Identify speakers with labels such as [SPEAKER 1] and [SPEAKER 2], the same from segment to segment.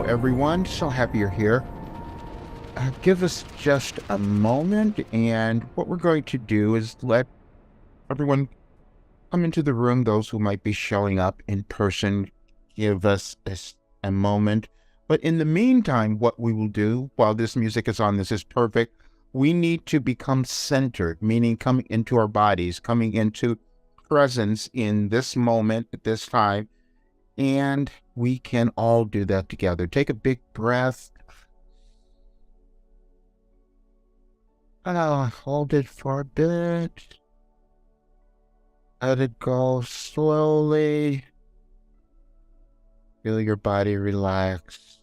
[SPEAKER 1] Hello, everyone. So happy you're here. Give us just a moment, and what we're going to do is let everyone come into the room. Those who might be showing up in person, give us a moment. But in the meantime, what we will do while this music is on, this is perfect. We need to become centered, meaning coming into our bodies, coming into presence in this moment at this time. And we can all do that together. Take a big breath. Hold it for a bit. Let it go slowly. Feel your body relax.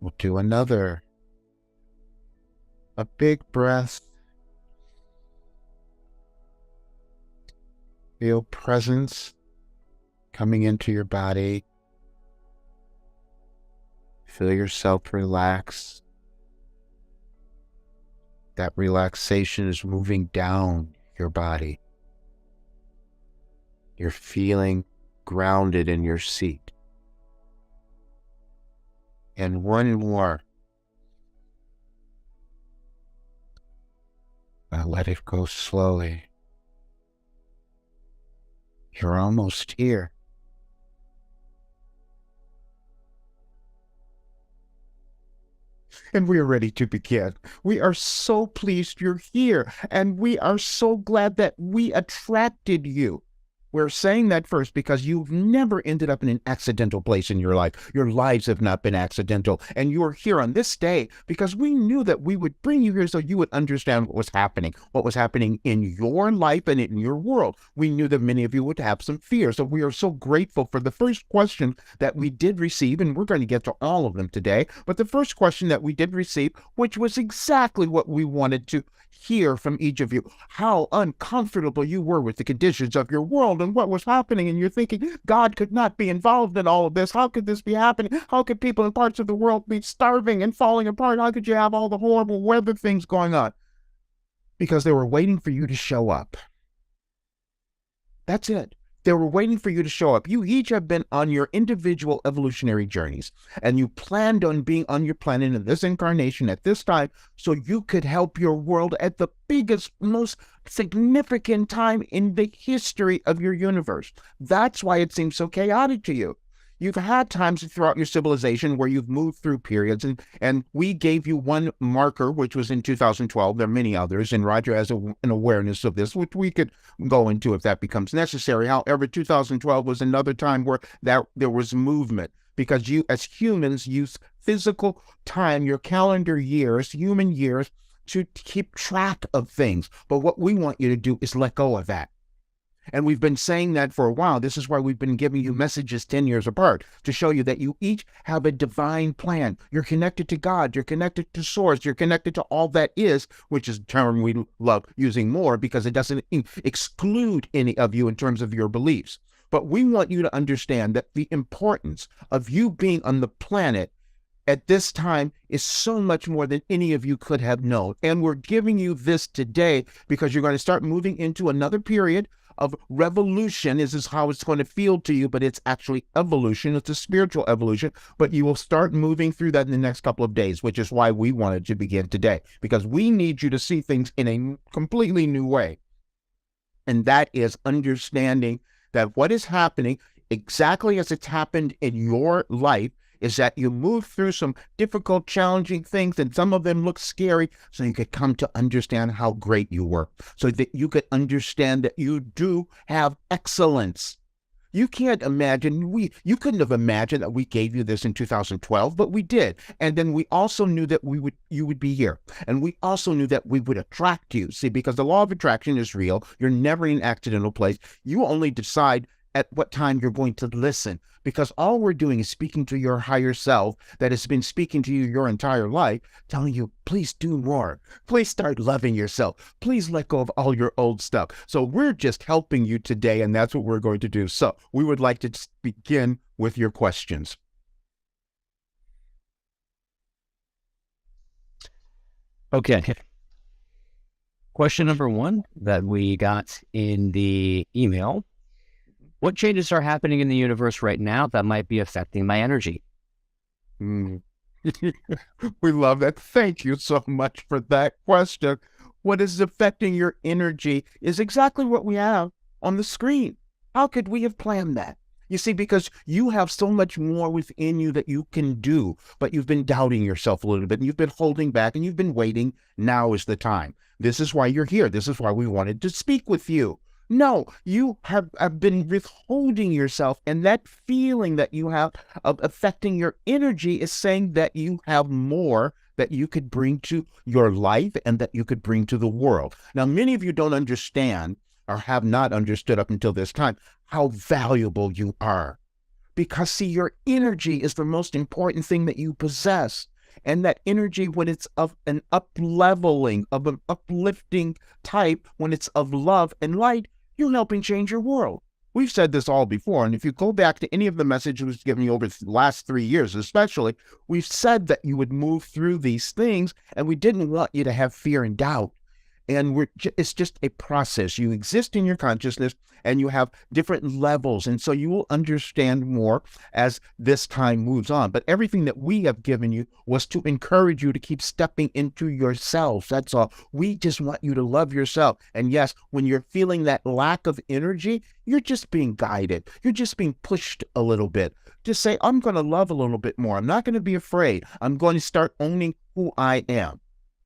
[SPEAKER 1] We'll do another. A big breath. Feel presence coming into your body. Feel yourself relax. That relaxation is moving down your body. You're feeling grounded in your seat. And one more. Now let it go slowly. You're almost here. And we are ready to begin. We are so pleased you're here, and we are so glad that we attracted you. We're saying that first because you've never ended up in an accidental place in your life. Your lives have not been accidental, and you're here on this day because we knew that we would bring you here so you would understand what was happening in your life and in your world. We knew that many of you would have some fear, so we are so grateful for the first question that we did receive, and we're going to get to all of them today, but the first question that we did receive, which was exactly what we wanted to hear from each of you, how uncomfortable you were with the conditions of your world and what was happening, and you're thinking, God could not be involved in all of this. How could this be happening? How could people in parts of the world be starving and falling apart? How could you have all the horrible weather things going on? Because they were waiting for you to show up. That's it. They were waiting for you to show up. You each have been on your individual evolutionary journeys, and you planned on being on your planet in this incarnation at this time so you could help your world at the biggest, most significant time in the history of your universe. That's why it seems so chaotic to you. You've had times throughout your civilization where you've moved through periods, and we gave you one marker, which was in 2012. There are many others, and Roger has an awareness of this, which we could go into if that becomes necessary. However, 2012 was another time where there was movement, because you, as humans, use physical time, your calendar years, human years, to keep track of things. But what we want you to do is let go of that. And we've been saying that for a while. This is why we've been giving you messages 10 years apart, to show you that you each have a divine plan. You're connected to God. You're connected to Source. You're connected to all that is, which is a term we love using more because it doesn't exclude any of you in terms of your beliefs. But we want you to understand that the importance of you being on the planet at this time is so much more than any of you could have known. And we're giving you this today because you're going to start moving into another period of revolution. This is how it's going to feel to you, but it's actually evolution. It's a spiritual evolution, but you will start moving through that in the next couple of days, which is why we wanted to begin today, because we need you to see things in a completely new way. And that is understanding that what is happening exactly as it's happened in your life is that you move through some difficult, challenging things, and some of them look scary, so you could come to understand how great you were, so that you could understand that you do have excellence. You can't imagine, you couldn't have imagined that we gave you this in 2012, but we did. And then we also knew that you would be here. And we also knew that we would attract you. See, because the law of attraction is real. You're never in an accidental place. You only decide at what time you're going to listen, because all we're doing is speaking to your higher self that has been speaking to you your entire life, telling you, please do more. Please start loving yourself. Please let go of all your old stuff. So we're just helping you today, and that's what we're going to do. So we would like to begin with your questions.
[SPEAKER 2] Okay. Question number one that we got in the email What changes are happening in the universe right now that might be affecting my energy?
[SPEAKER 1] Mm. We love that. Thank you so much for that question. What is affecting your energy is exactly what we have on the screen. How could we have planned that? You see, because you have so much more within you that you can do, but you've been doubting yourself a little bit and you've been holding back and you've been waiting. Now is the time. This is why you're here. This is why we wanted to speak with you. No, you have been withholding yourself, and that feeling that you have of affecting your energy is saying that you have more that you could bring to your life and that you could bring to the world. Now, many of you don't understand or have not understood up until this time how valuable you are. Because, see, your energy is the most important thing that you possess. And that energy, when it's of an up-leveling, of an uplifting type, when it's of love and light, you're helping change your world. We've said this all before, and if you go back to any of the messages we've given you over the last 3 years especially, we've said that you would move through these things, and we didn't want you to have fear and doubt. And it's just a process. You exist in your consciousness and you have different levels. And so you will understand more as this time moves on. But everything that we have given you was to encourage you to keep stepping into yourselves. That's all. We just want you to love yourself. And yes, when you're feeling that lack of energy, you're just being guided. You're just being pushed a little bit. Just say, I'm going to love a little bit more. I'm not going to be afraid. I'm going to start owning who I am.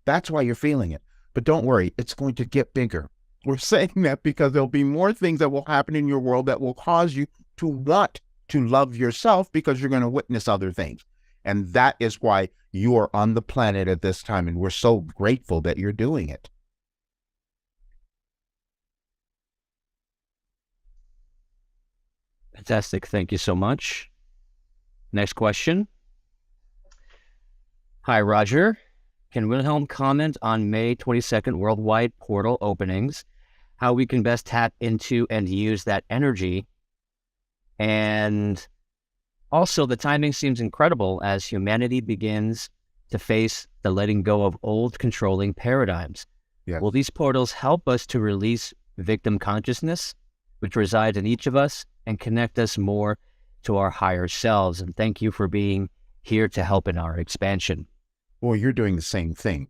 [SPEAKER 1] That's why you're feeling it. But don't worry, it's going to get bigger. We're saying that because there'll be more things that will happen in your world that will cause you to want to love yourself because you're going to witness other things. And that is why you are on the planet at this time. And we're so grateful that you're doing it.
[SPEAKER 2] Fantastic. Thank you so much. Next question. Hi, Roger. Can Wilhelm comment on May 22nd worldwide portal openings, how we can best tap into and use that energy? And also, the timing seems incredible as humanity begins to face the letting go of old controlling paradigms.
[SPEAKER 1] Yes.
[SPEAKER 2] Will these portals help us to release victim consciousness, which resides in each of us, and connect us more to our higher selves? And thank you for being here to help in our expansion.
[SPEAKER 1] Well, you're doing the same thing.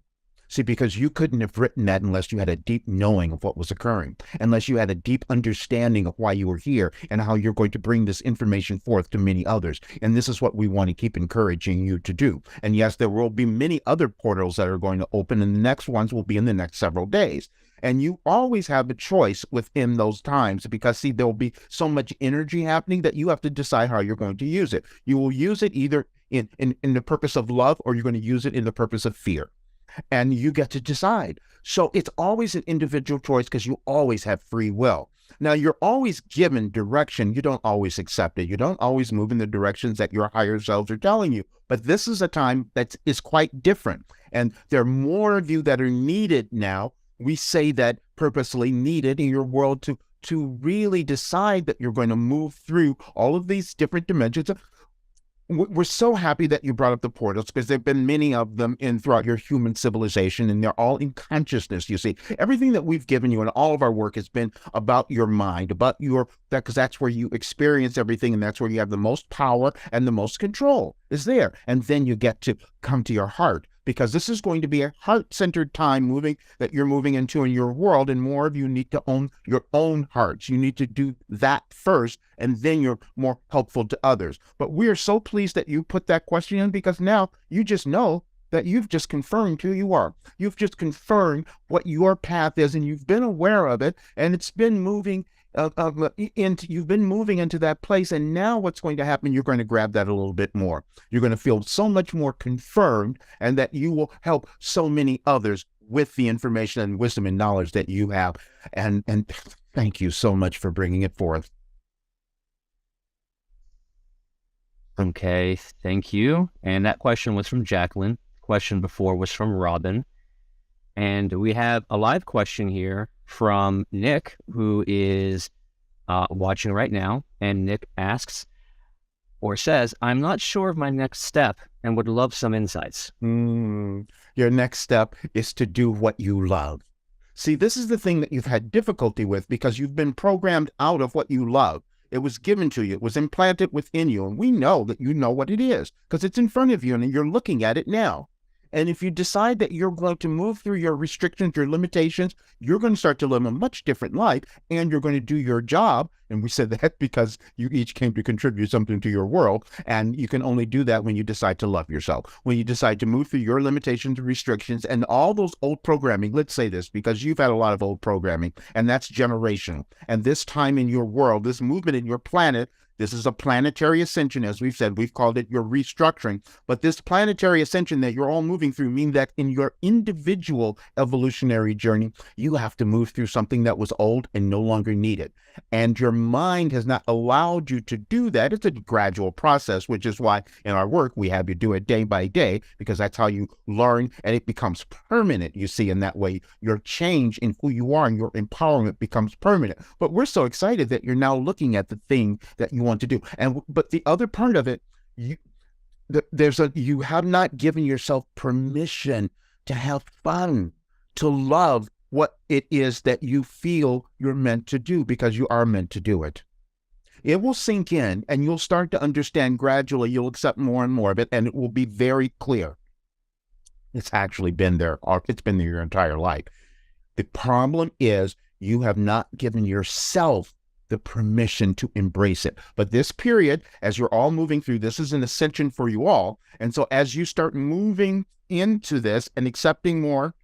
[SPEAKER 1] See, because you couldn't have written that unless you had a deep knowing of what was occurring, unless you had a deep understanding of why you were here and how you're going to bring this information forth to many others. And this is what we want to keep encouraging you to do. And yes, there will be many other portals that are going to open, and the next ones will be in the next several days. And you always have a choice within those times because, see, there will be so much energy happening that you have to decide how you're going to use it. You will use it either in the purpose of love, or you're going to use it in the purpose of fear. And you get to decide. So it's always an individual choice because you always have free will. Now, you're always given direction. You don't always accept it. You don't always move in the directions that your higher selves are telling you. But this is a time that is quite different. And there are more of you that are needed now. We say that purposely needed in your world to really decide that you're going to move through all of these different dimensions. We're so happy that you brought up the portals because there have been many of them throughout your human civilization, and they're all in consciousness. You see, everything that we've given you and all of our work has been about your mind, about because that's where you experience everything, and that's where you have the most power and the most control is there. And then you get to come to your heart, because this is going to be a heart-centered time that you're moving into in your world, and more of you need to own your own hearts. You need to do that first, and then you're more helpful to others. But we are so pleased that you put that question in, because now you just know that you've just confirmed who you are. You've just confirmed what your path is, and you've been aware of it, and it's been moving you've been moving into that place. And now what's going to happen, you're going to grab that a little bit more. You're going to feel so much more confirmed, and that you will help so many others with the information and wisdom and knowledge that you have. And thank you so much for bringing it forth.
[SPEAKER 2] Okay, thank you. And that question was from Jacqueline. Question before was from Robin. And we have a live question here from Nick, who is watching right now. And Nick asks or says, I'm not sure of my next step and would love some insights.
[SPEAKER 1] Your next step is to do what you love. See, this is the thing that you've had difficulty with, because you've been programmed out of what you love. It was given to you. It was implanted within you. And we know that you know what it is because it's in front of you and you're looking at it now. And if you decide that you're going to move through your restrictions, your limitations, you're going to start to live a much different life and you're going to do your job. And we said that because you each came to contribute something to your world. And you can only do that when you decide to love yourself, when you decide to move through your limitations and restrictions and all those old programming. Let's say this because you've had a lot of old programming and that's generational. And this time in your world, this movement in your planet, this is a planetary ascension, as we've said. We've called it your restructuring. But this planetary ascension that you're all moving through means that in your individual evolutionary journey, you have to move through something that was old and no longer needed. And your mind has not allowed you to do that. It's a gradual process, which is why in our work, we have you do it day by day, because that's how you learn and it becomes permanent. You see, in that way, your change in who you are and your empowerment becomes permanent. But we're so excited that you're now looking at the thing that you want to do. But the other part of it, you have not given yourself permission to have fun, to love what it is that you feel you're meant to do, because you are meant to do it. It will sink in and you'll start to understand gradually. You'll accept more and more of it and it will be very clear. It's actually been there, or it's been there your entire life. The problem is you have not given yourself the permission to embrace it. But this period, as you're all moving through, this is an ascension for you all. And so as you start moving into this and accepting more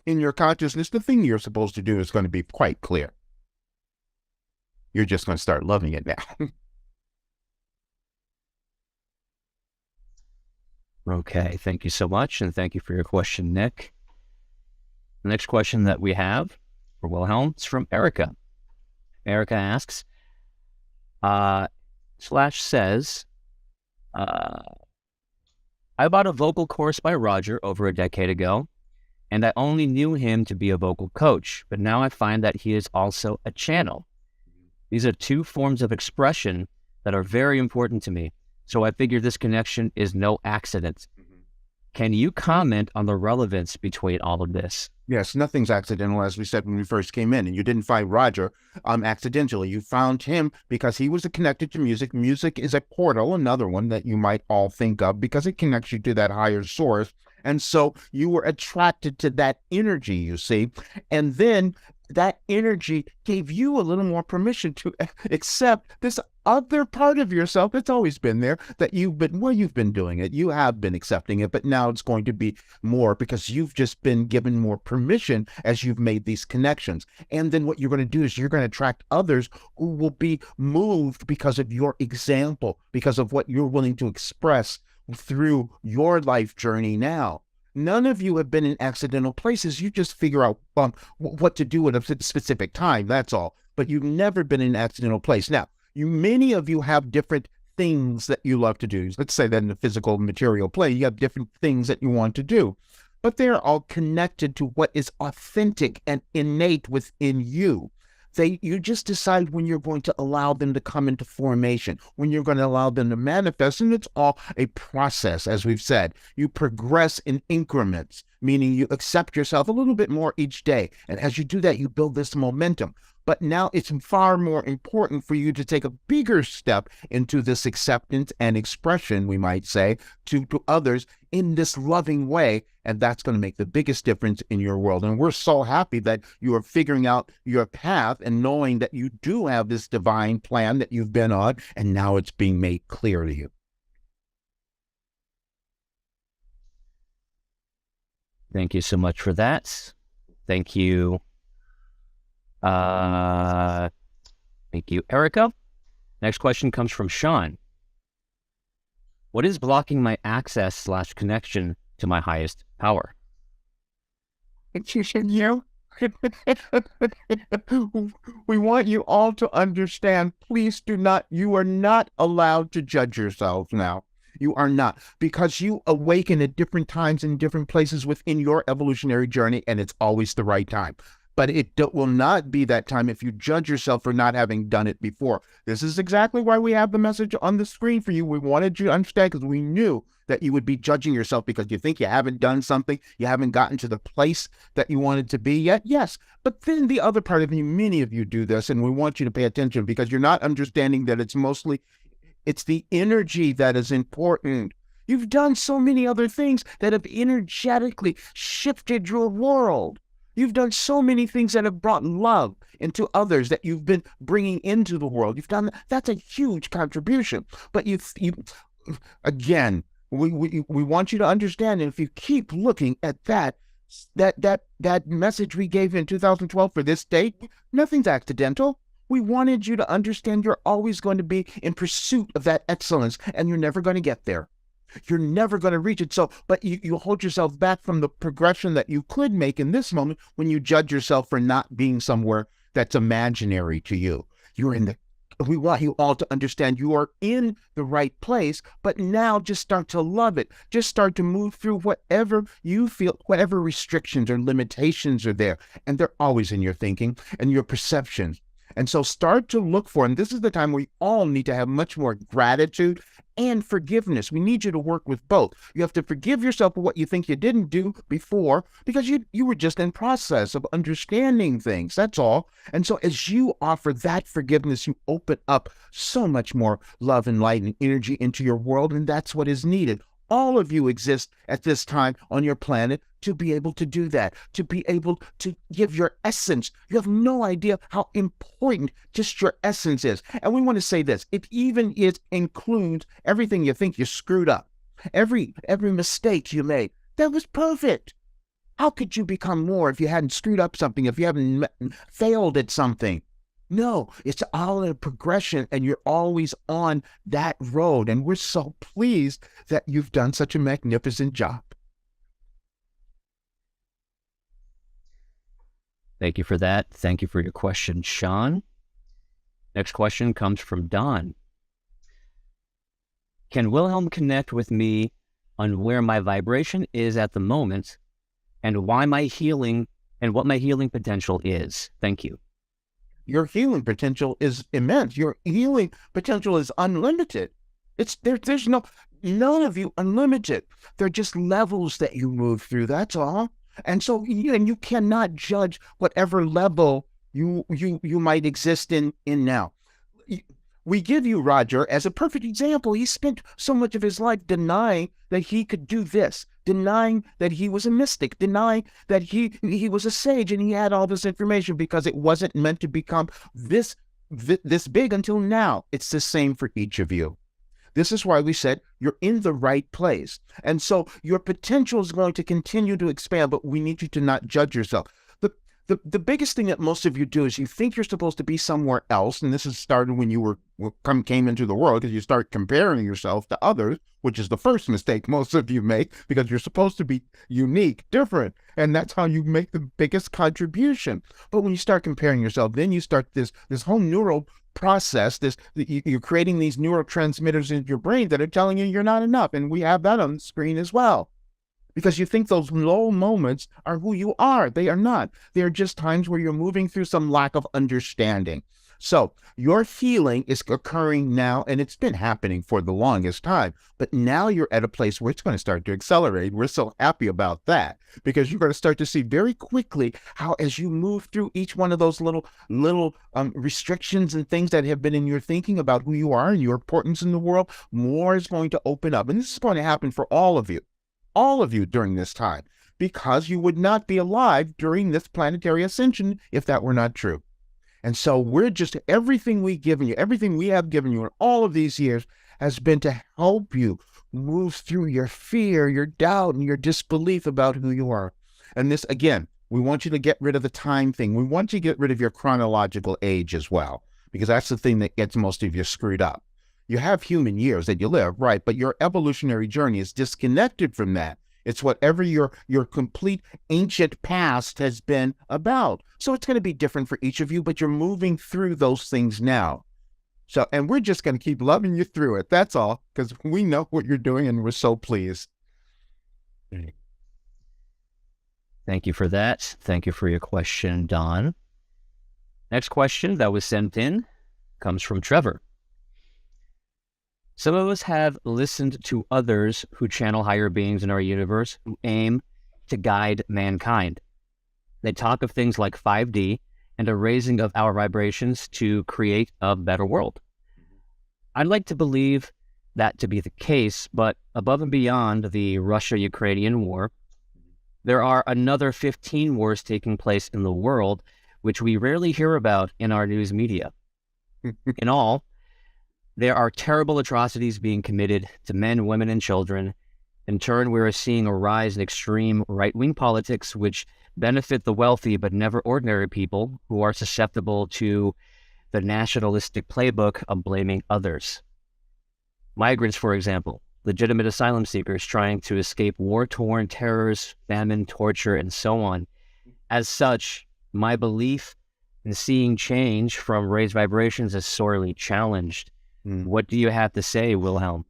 [SPEAKER 1] in your consciousness, the thing you're supposed to do is going to be quite clear. You're just going to start loving it now.
[SPEAKER 2] Okay, thank you so much. And thank you for your question, Nick. The next question that we have for Wilhelm is from Erica. Erica asks, says, I bought a vocal course by Roger over a decade ago, and I only knew him to be a vocal coach, but now I find that he is also a channel. These are two forms of expression that are very important to me, so I figure this connection is no accident. Can you comment on the relevance between all of this?
[SPEAKER 1] Yes, nothing's accidental, as we said when we first came in. And you didn't find Roger accidentally. You found him because he was connected to music. Music is a portal, another one that you might all think of, because it connects you to that higher source. And so you were attracted to that energy, you see. And then that energy gave you a little more permission to accept this other part of yourself that's always been there, that you've been doing it. You have been accepting it, but now it's going to be more because you've just been given more permission as you've made these connections. And then what you're going to do is you're going to attract others who will be moved because of your example, because of what you're willing to express through your life journey now. None of you have been in accidental places. You just figure out what to do at a specific time. That's all. But you've never been in an accidental place. Now, many of you have different things that you love to do. Let's say that in the physical material plane, you have different things that you want to do. But they're all connected to what is authentic and innate within you. You just decide when you're going to allow them to come into formation, when you're going to allow them to manifest, and it's all a process, as we've said. You progress in increments, meaning you accept yourself a little bit more each day. And as you do that, you build this momentum. But now it's far more important for you to take a bigger step into this acceptance and expression, we might say, to others in this loving way. And that's going to make the biggest difference in your world. And we're so happy that you are figuring out your path and knowing that you do have this divine plan that you've been on, and now it's being made clear to you.
[SPEAKER 2] Thank you so much for that. Thank you. Thank you, Erica. Next question comes from Sean. What is blocking my access/connection to my highest power?
[SPEAKER 1] You. We want you all to understand, please do not, you are not allowed to judge yourselves now. You are not, because you awaken at different times in different places within your evolutionary journey, and it's always the right time. But it will not be that time if you judge yourself for not having done it before. This is exactly why we have the message on the screen for you. We wanted you to understand, because we knew that you would be judging yourself because you think you haven't done something, you haven't gotten to the place that you wanted to be yet. Yes, but then the other part of you, many of you do this, and we want you to pay attention because you're not understanding that it's the energy that is important. You've done so many other things that have energetically shifted your world. You've done so many things that have brought love into others that you've been bringing into the world. You've done that's a huge contribution. But again, we want you to understand, and if you keep looking at that message we gave in 2012 for this date, nothing's accidental. We wanted you to understand you're always going to be in pursuit of that excellence, and you're never going to get there. You're never going to reach it. So, but you hold yourself back from the progression that you could make in this moment when you judge yourself for not being somewhere that's imaginary to you. We want you all to understand you are in the right place, but now just start to love it. Just start to move through whatever you feel, whatever restrictions or limitations are there. And they're always in your thinking and your perceptions. And so start to look for, and this is the time we all need to have much more gratitude and forgiveness. We need you to work with both. You have to forgive yourself for what you think you didn't do before because you were just in process of understanding things. That's all. And so as you offer that forgiveness, you open up so much more love and light and energy into your world, and that's what is needed. All of you exist at this time on your planet to be able to do that, to be able to give your essence. You have no idea how important just your essence is. And we want to say this, it includes everything you think you screwed up, every mistake you made. That was perfect. How could you become more if you hadn't screwed up something, if you haven't failed at something? No, it's all in a progression, and you're always on that road. And we're so pleased that you've done such a magnificent job.
[SPEAKER 2] Thank you for that. Thank you for your question, Sean. Next question comes from Don. Can Wilhelm connect with me on where my vibration is at the moment and what my healing potential is? Thank you.
[SPEAKER 1] Your healing potential is immense. Your healing potential is unlimited. There's none of you unlimited. They're just levels that you move through. That's all. And so, you cannot judge whatever level you might exist in now. We give you Roger as a perfect example. He spent so much of his life denying that he could do this, denying that he was a mystic, denying that he was a sage and he had all this information because it wasn't meant to become this big until now. It's the same for each of you. This is why we said you're in the right place. And so your potential is going to continue to expand, but we need you to not judge yourself. The biggest thing that most of you do is you think you're supposed to be somewhere else, and this has started when you came into the world, because you start comparing yourself to others, which is the first mistake most of you make, because you're supposed to be unique, different, and that's how you make the biggest contribution. But when you start comparing yourself, then you start this whole neural process, you're creating these neurotransmitters in your brain that are telling you you're not enough, and we have that on the screen as well. Because you think those low moments are who you are. They are not. They are just times where you're moving through some lack of understanding. So your healing is occurring now, and it's been happening for the longest time. But now you're at a place where it's going to start to accelerate. We're so happy about that, because you're going to start to see very quickly how, as you move through each one of those little restrictions and things that have been in your thinking about who you are and your importance in the world, more is going to open up. And this is going to happen for all of you during this time, because you would not be alive during this planetary ascension if that were not true. And so everything we have given you in all of these years has been to help you move through your fear, your doubt, and your disbelief about who you are. And this, again, we want you to get rid of the time thing. We want you to get rid of your chronological age as well, because that's the thing that gets most of you screwed up. You have human years that you live, right? But your evolutionary journey is disconnected from that. It's whatever your complete ancient past has been about. So it's going to be different for each of you, but you're moving through those things now. So, and we're just going to keep loving you through it. That's all, because we know what you're doing and we're so pleased.
[SPEAKER 2] Thank you for that. Thank you for your question, Don. Next question that was sent in comes from Trevor. Some of us have listened to others who channel higher beings in our universe who aim to guide mankind. They talk of things like 5D and a raising of our vibrations to create a better world. I'd like to believe that to be the case, but above and beyond the Russia-Ukrainian war, there are another 15 wars taking place in the world, which we rarely hear about in our news media. In all, there are terrible atrocities being committed to men, women, and children. In turn, we are seeing a rise in extreme right-wing politics, which benefit the wealthy but never ordinary people who are susceptible to the nationalistic playbook of blaming others. Migrants, for example, legitimate asylum seekers trying to escape war-torn terrors, famine, torture, and so on. As such, my belief in seeing change from raised vibrations is sorely challenged. What do you have to say, Wilhelm?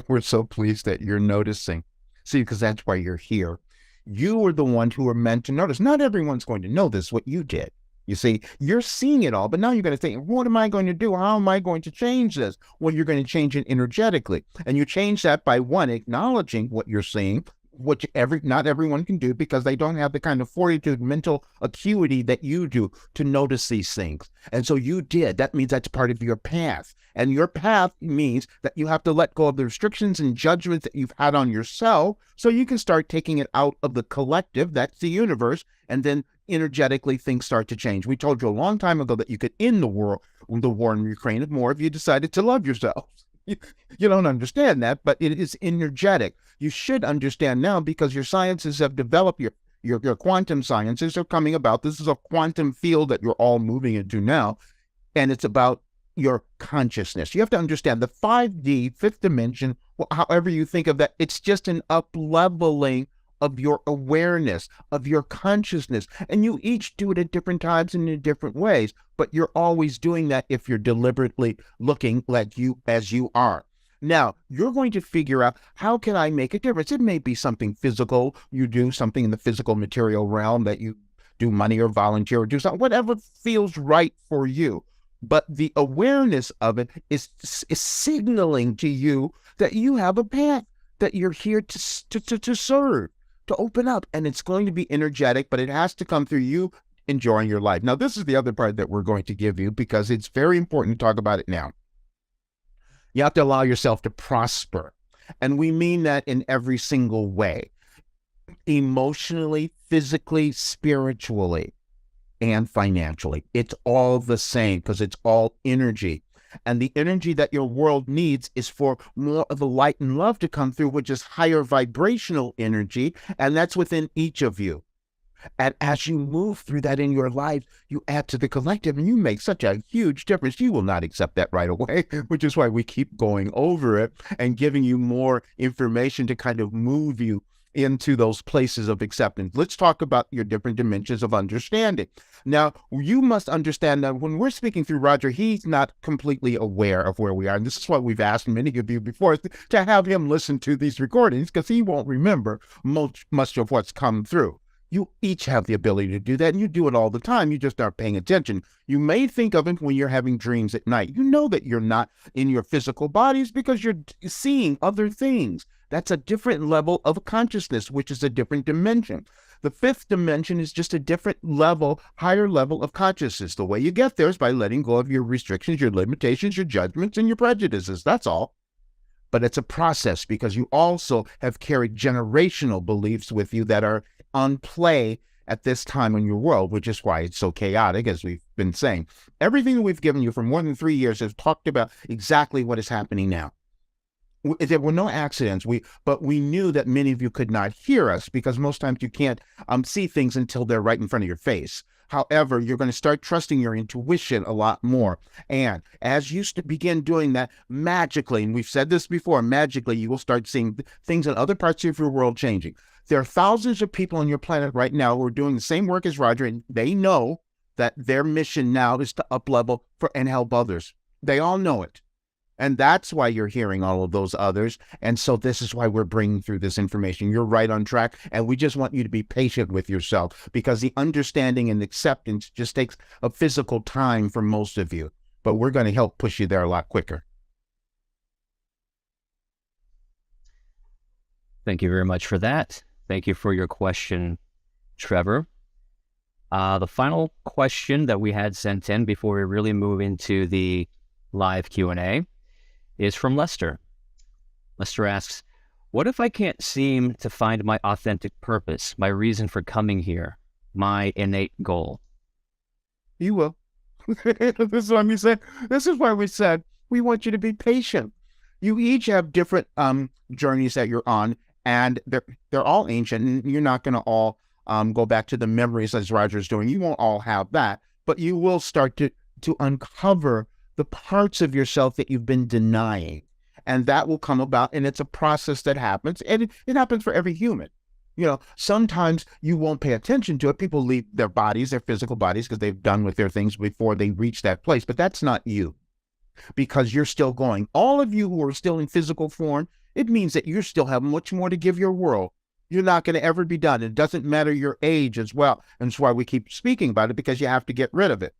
[SPEAKER 1] We're so pleased that you're noticing. See, because that's why you're here. You are the one who are meant to notice. Not everyone's going to know this, what you did. You see, you're seeing it all, but now you're going to think, what am I going to do? How am I going to change this? Well, you're going to change it energetically. And you change that by, one, acknowledging what you're seeing, which not everyone can do because they don't have the kind of fortitude, mental acuity that you do to notice these things. And so you did. That means that's part of your path. And your path means that you have to let go of the restrictions and judgments that you've had on yourself so you can start taking it out of the collective, that's the universe, and then energetically things start to change. We told you a long time ago that you could end the war in Ukraine if more of you decided to love yourselves. You don't understand that, but it is energetic. You should understand now because your sciences have developed, your quantum sciences are coming about. This is a quantum field that you're all moving into now, and it's about your consciousness. You have to understand the 5D, fifth dimension, however you think of that, it's just an up-leveling of your awareness, of your consciousness. And you each do it at different times and in different ways, but you're always doing that if you're deliberately looking like you as you are. Now, you're going to figure out, how can I make a difference? It may be something physical. You do something in the physical material realm, that you do money or volunteer or do something, whatever feels right for you. But the awareness of it is signaling to you that you have a path, that you're here to serve, to open up, and it's going to be energetic, but it has to come through you enjoying your life. Now, this is the other part that we're going to give you because it's very important to talk about it now. You have to allow yourself to prosper, and we mean that in every single way, emotionally, physically, spiritually, and financially. It's all the same because it's all energy. And the energy that your world needs is for more of the light and love to come through, which is higher vibrational energy, and that's within each of you. And as you move through that in your life, you add to the collective, and you make such a huge difference. You will not accept that right away, which is why we keep going over it and giving you more information to kind of move you into those places of acceptance. Let's talk about your different dimensions of understanding. Now, you must understand that when we're speaking through Roger, he's not completely aware of where we are. And this is what we've asked many of you before, to have him listen to these recordings, because he won't remember much of what's come through. You each have the ability to do that, and you do it all the time. You just aren't paying attention. You may think of it when you're having dreams at night. You know that you're not in your physical bodies because you're seeing other things. That's a different level of consciousness, which is a different dimension. The fifth dimension is just a different level, higher level of consciousness. The way you get there is by letting go of your restrictions, your limitations, your judgments, and your prejudices. That's all. But it's a process because you also have carried generational beliefs with you that are on play at this time in your world, which is why it's so chaotic, as we've been saying. Everything that we've given you for more than 3 years has talked about exactly what is happening now. There were no accidents, but we knew that many of you could not hear us because most times you can't see things until they're right in front of your face. However, you're going to start trusting your intuition a lot more. And as you begin doing that magically, and we've said this before, magically, you will start seeing things in other parts of your world changing. There are thousands of people on your planet right now who are doing the same work as Roger, and they know that their mission now is to up-level and help others. They all know it. And that's why you're hearing all of those others. And so this is why we're bringing through this information. You're right on track. And we just want you to be patient with yourself because the understanding and acceptance just takes a physical time for most of you. But we're going to help push you there a lot quicker.
[SPEAKER 2] Thank you very much for that. Thank you for your question, Trevor. The final question that we had sent in before we really move into the live Q&A is from Lester. Lester asks, what if I can't seem to find my authentic purpose, my reason for coming here, my innate goal?
[SPEAKER 1] You will. This is why we said we want you to be patient. You each have different journeys that you're on, and they're all ancient, and you're not going to all go back to the memories as Roger's doing. You won't all have that, but you will start to uncover the parts of yourself that you've been denying, and that will come about. And it's a process that happens, and it happens for every human. You know, sometimes you won't pay attention to it. People leave their bodies, their physical bodies, because they've done with their things before they reach that place. But that's not you, because you're still going. All of you who are still in physical form, it means that you still have much more to give your world. You're not going to ever be done. It doesn't matter your age as well. And that's why we keep speaking about it, because you have to get rid of it.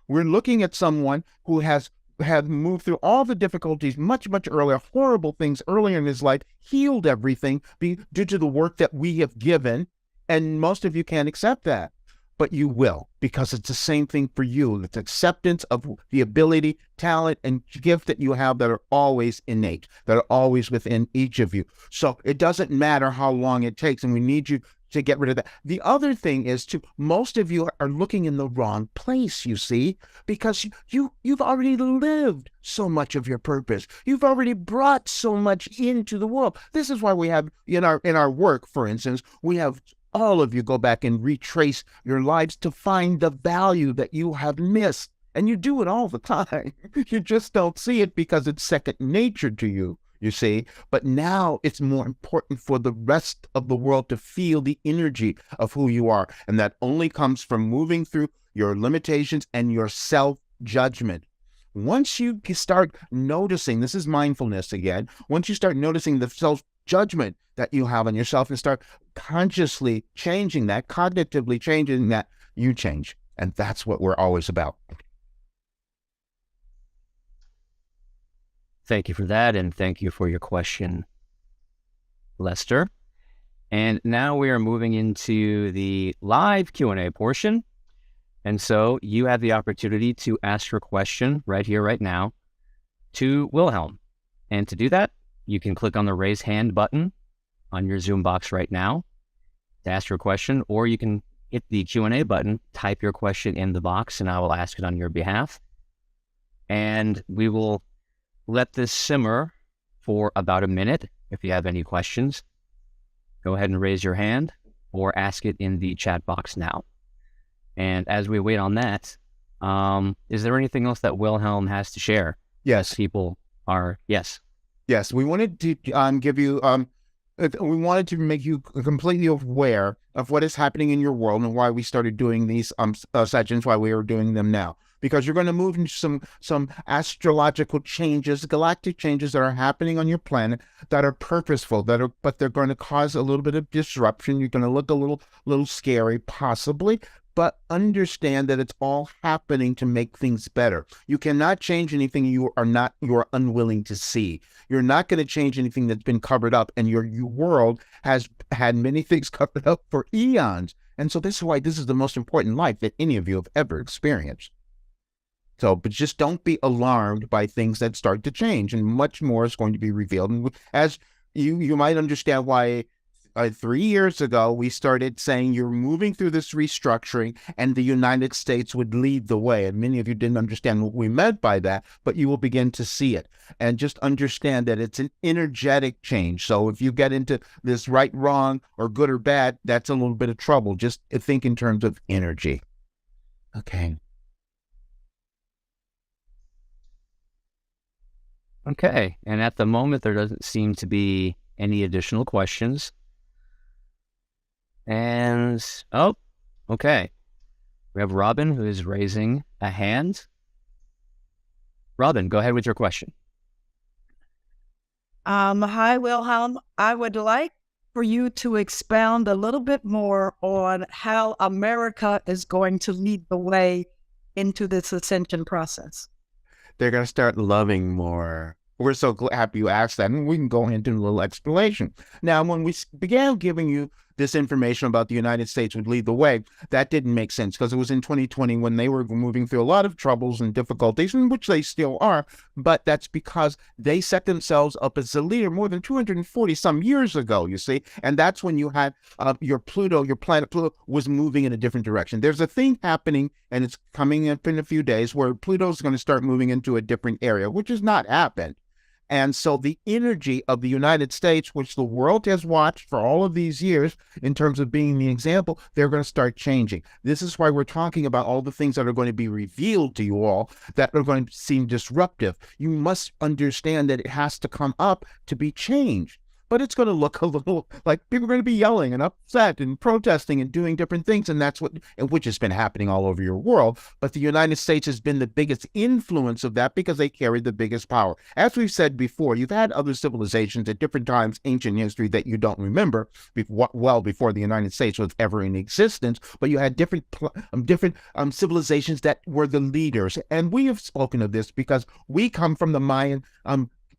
[SPEAKER 1] We're looking at someone who had moved through all the difficulties much, much earlier, horrible things earlier in his life, healed everything due to the work that we have given. And most of you can't accept that, but you will, because it's the same thing for you. It's acceptance of the ability, talent, and gift that you have that are always innate, that are always within each of you. So it doesn't matter how long it takes, and we need you to get rid of that. The other thing is, most of you are looking in the wrong place, you see, because you've already lived so much of your purpose. You've already brought so much into the world. This is why we have in our work, for instance, we have all of you go back and retrace your lives to find the value that you have missed. And you do it all the time. You just don't see it because it's second nature to you. You see, but now it's more important for the rest of the world to feel the energy of who you are. And that only comes from moving through your limitations and your self-judgment. Once you start noticing, this is mindfulness again, once you start noticing the self-judgment that you have on yourself and start consciously changing that, cognitively changing that, you change. And that's what we're always about.
[SPEAKER 2] Thank you for that, and thank you for your question, Lester. And now we are moving into the live Q&A portion. And so you have the opportunity to ask your question right here, right now, to Wilhelm. And to do that, you can click on the raise hand button on your Zoom box right now to ask your question, or you can hit the Q&A button, type your question in the box, and I will ask it on your behalf. And we will let this simmer for about a minute. If you have any questions, go ahead and raise your hand or ask it in the chat box now. And as we wait on that, is there anything else that Wilhelm has to share?
[SPEAKER 1] Yes.
[SPEAKER 2] People are, yes.
[SPEAKER 1] Yes, we wanted to give you, we wanted to make you completely aware of what is happening in your world and why we started doing these sessions, why we are doing them now. Because you're going to move into some astrological changes, galactic changes that are happening on your planet that are purposeful, but they're going to cause a little bit of disruption. You're going to look a little scary, possibly, but understand that it's all happening to make things better. You cannot change anything you are unwilling to see. You're not going to change anything that's been covered up, and your world has had many things covered up for eons. And so this is why this is the most important life that any of you have ever experienced. So, but just don't be alarmed by things that start to change, and much more is going to be revealed. And as you might understand why 3 years ago, we started saying you're moving through this restructuring and the United States would lead the way. And many of you didn't understand what we meant by that, but you will begin to see it. And just understand that it's an energetic change. So if you get into this right, wrong, or good or bad, that's a little bit of trouble. Just think in terms of energy. Okay.
[SPEAKER 2] Okay, and at the moment, there doesn't seem to be any additional questions. And, oh, okay. We have Robin, who is raising a hand. Robin, go ahead with your question.
[SPEAKER 3] Hi, Wilhelm. I would like for you to expound a little bit more on how America is going to lead the way into this ascension process.
[SPEAKER 1] They're going to start loving more. We're so happy you asked that, and we can go into a little explanation. Now, when we began giving you this information about the United States would lead the way, that didn't make sense because it was in 2020 when they were moving through a lot of troubles and difficulties, in which they still are, but that's because they set themselves up as a leader more than 240 some years ago, you see, and that's when you had your planet Pluto was moving in a different direction. There's a thing happening, and it's coming up in a few days, where Pluto's going to start moving into a different area, which has not happened. And so the energy of the United States, which the world has watched for all of these years in terms of being the example, they're going to start changing. This is why we're talking about all the things that are going to be revealed to you all that are going to seem disruptive. You must understand that it has to come up to be changed. But it's going to look a little like people are going to be yelling and upset and protesting and doing different things. And that's which has been happening all over your world. But the United States has been the biggest influence of that because they carry the biggest power. As we've said before, you've had other civilizations at different times, ancient history, that you don't remember well before the United States was ever in existence. But you had different civilizations that were the leaders. And we have spoken of this because we come from the Mayan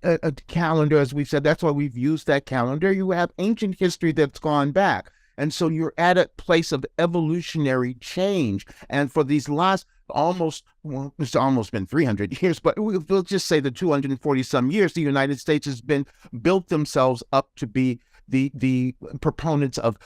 [SPEAKER 1] a calendar, as we've said. That's why we've used that calendar. You have ancient history that's gone back. And so you're at a place of evolutionary change. And for these last it's almost been 300 years, but we'll just say the 240 some years, the United States has built themselves up to be the proponents of